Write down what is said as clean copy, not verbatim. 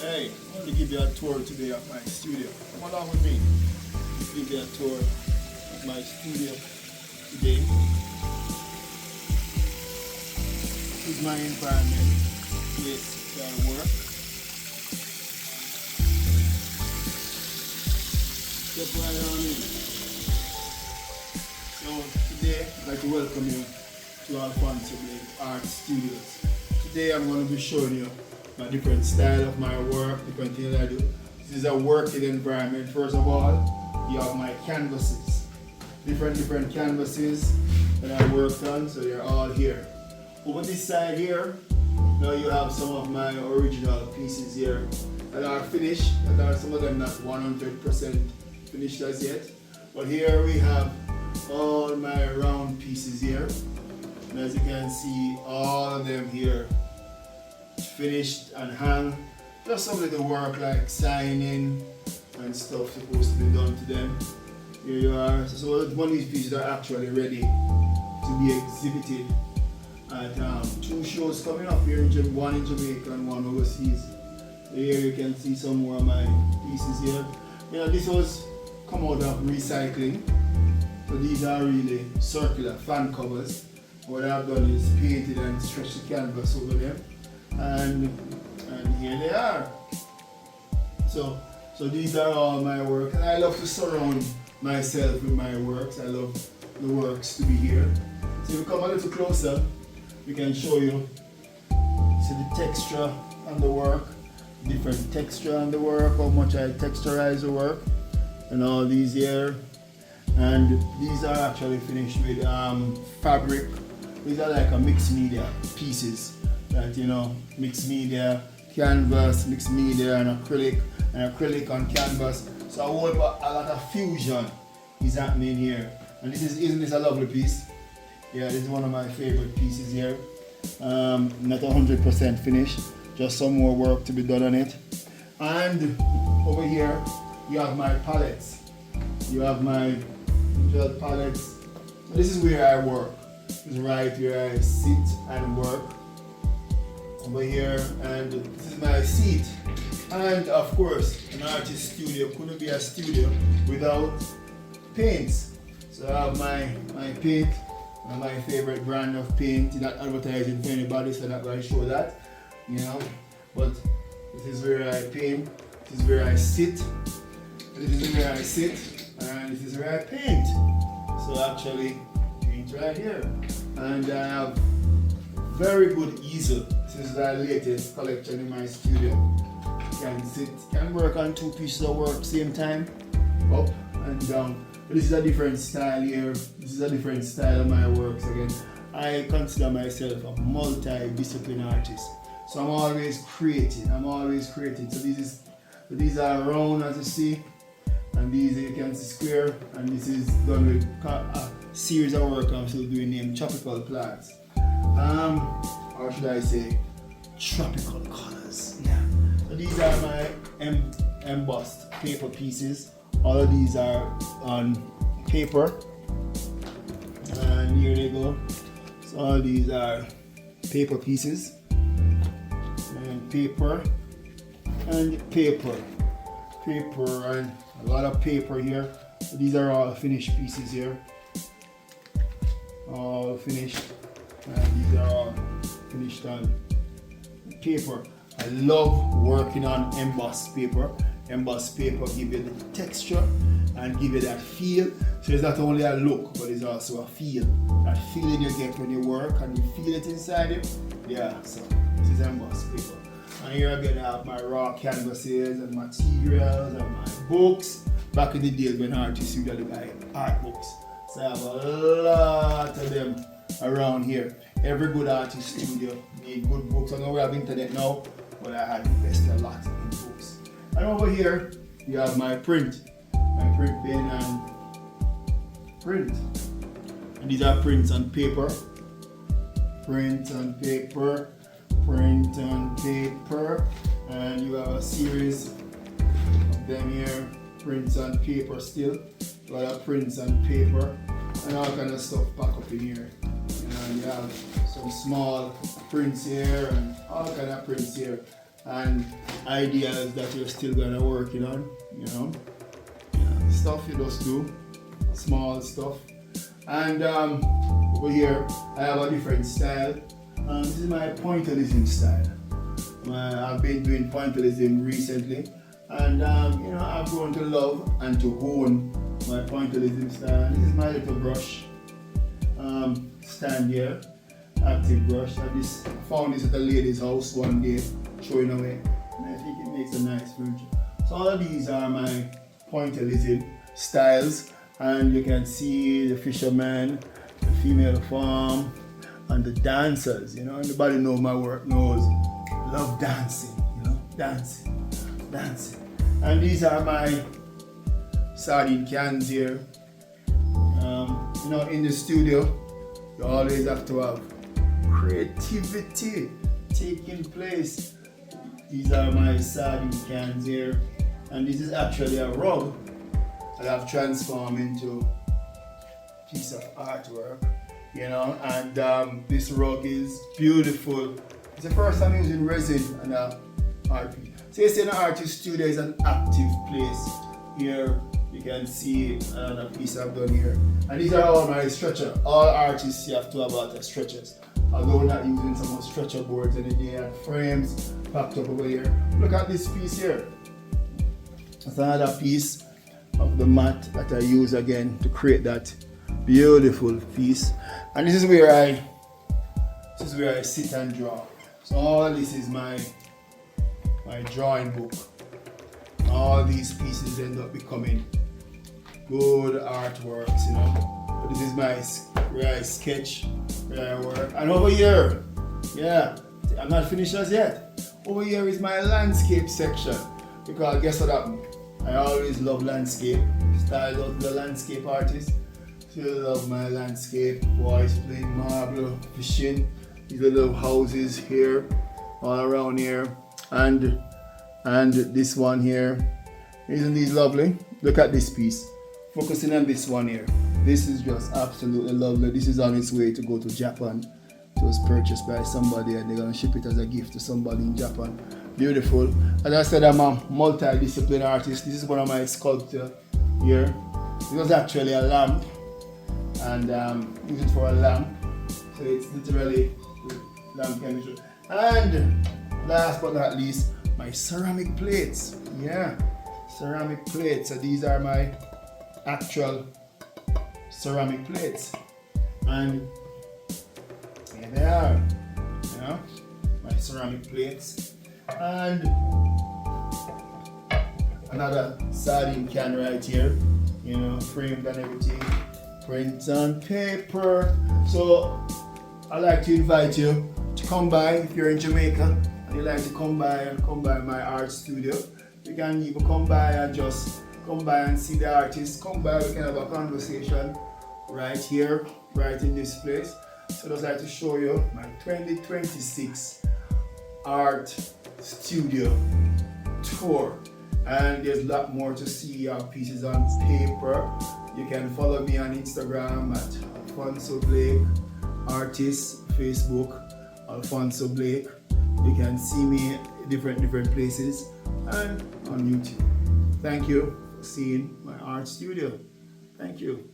Hey, I want to give you a tour today of my studio. Come along with me. Give you a tour of my studio today. This is my environment, place where I work. Step right on in. So today I'd like to welcome you to Alphanso Art Studios. Today I'm going to be showing you a different style of my work, different things I do. This is a working environment. First of all, you have my canvases. Different canvases that I worked on, so they're all here. Over this side here, now you have some of my original pieces here that are finished, that are some of them not 100% finished as yet. But here we have all my round pieces here. And as you can see, all of them here finished and hung. Just some little work like signing and stuff supposed to be done to them. Here you are. So one of these pieces are actually ready to be exhibited at two shows coming up here, one in Jamaica and one overseas. So here you can see some more of my pieces here. You know, this was come out of recycling. So these are really circular fan covers. What I've done is painted and stretched the canvas over them. And here they are. So these are all my work, and I love to surround myself with my works. I love the works to be here. So if you come a little closer, we can show you. See the texture on the work, different texture on the work, how much I texturize the work, and all these here. And these are actually finished with fabric. These are like a mixed media pieces. That, you know, mixed media, canvas, mixed media and acrylic on canvas. So a lot of fusion is happening here. And isn't this a lovely piece? Yeah, this is one of my favorite pieces here. Not 100% finished, just some more work to be done on it. And over here, you have my palettes. You have my gel palettes. So this is where I work. This is right where I sit and work. Over here, and this is my seat. And of course, an artist studio couldn't be a studio without paints. So I have my paint, my favorite brand of paint. Not advertising for anybody, so I'm not going to show that, you know. But this is where I paint, this is where I sit, this is where I sit, and this is where I paint. So actually, paint right here. And I have very good easel. This is our latest collection in my studio. Can work on two pieces of work same time, up and down. But this is a different style here. This is a different style of my works again. I consider myself a multi-discipline artist. So I'm always creating. So these are round as you see, and these you can see square, and this is done with a series of work I'm still doing named tropical plants. Or should I say tropical colors. Yeah. So these are my embossed paper pieces. All of these are on paper. And here they go. So all these are paper pieces. And paper. And paper. Paper and a lot of paper here. So these are all finished pieces here. All finished. And these are all finished on paper. I love working on embossed paper. Embossed paper give you the texture and give you that feel. So it's not only a look, but it's also a feel. That feeling you get when you work and you feel it inside you. Yeah, so this is embossed paper. And here again I have my raw canvases and materials and my books. Back in the days when artists usually buy art books. So I have a lot of them around here. Every good artist studio need good books. I know we have internet now, but I had invested a lot in books. And over here, you have my print pen and print. And these are prints on paper. Print on paper. Print on paper. And you have a series of them here. Prints on paper still. A lot of prints on paper. And all kind of stuff packed up in here. And you have some small prints here and all kind of prints here. and ideas that you're still gonna working on, you know. Yeah, stuff you just do, small stuff. And over here I have a different style. This is my pointillism style. I've been doing pointillism recently, and you know, I've grown to love and to own my pointillism style. This is my little brush stand here, active brush. I found this at a lady's house one day, throwing away, and I think it makes a nice furniture. So all of these are my pointillism styles, and you can see the fisherman, the female farm, and the dancers. You know, anybody know my work knows, love dancing. You know, dancing. And these are my sardine cans here. You know, in the studio, you always have to have creativity taking place. These are my sardine cans here, and this is actually a rug that I've transformed into a piece of artwork, you know, and this rug is beautiful. It's the first time using resin and art piece. So you see, an artist studio is an active place. Here you can see another piece I've done here, and these are all my stretcher. All artists you have to have about stretchers. Although we're not using some of stretcher boards any day, and frames packed up over here. Look at this piece here. That's another piece of the mat that I use again to create that beautiful piece. And this is where I sit and draw. So all this is my drawing book. All these pieces end up becoming good artworks, you know. But this is where I sketch, where I work. And over here, yeah, I'm not finished as yet. Over here is my landscape section, because guess what happened? I always love landscape. Started out as a landscape artist. Still love my landscape. Boys playing marble, fishing. These little houses here, all around here, and this one here. Isn't these lovely? Look at this piece. Focusing on this one here. This is just absolutely lovely. This is on its way to go to Japan. It was purchased by somebody, and they're gonna ship it as a gift to somebody in Japan. Beautiful. As I said, I'm a multidisciplinary artist. This is one of my sculptures here. It was actually a lamp, and use it for a lamp. So it's literally lamp chemistry. And last but not least, my ceramic plates. Yeah, ceramic plates. So these are my actual ceramic plates, and here they are. You know, my ceramic plates, and another sardine can right here. You know, framed and everything. Print on paper. So I'd like to invite you to come by if you're in Jamaica and you'd like to come by my art studio. You can even come by and see the artists. Come by, we can have a conversation right here, right in this place. So I'd just like to show you my 2026 art studio tour. And there's a lot more to see. Pieces on paper. You can follow me on Instagram at Alphanso Blake Artist, Facebook Alphanso Blake. You can see me different places, and on YouTube. Thank you for seeing my art studio. Thank you.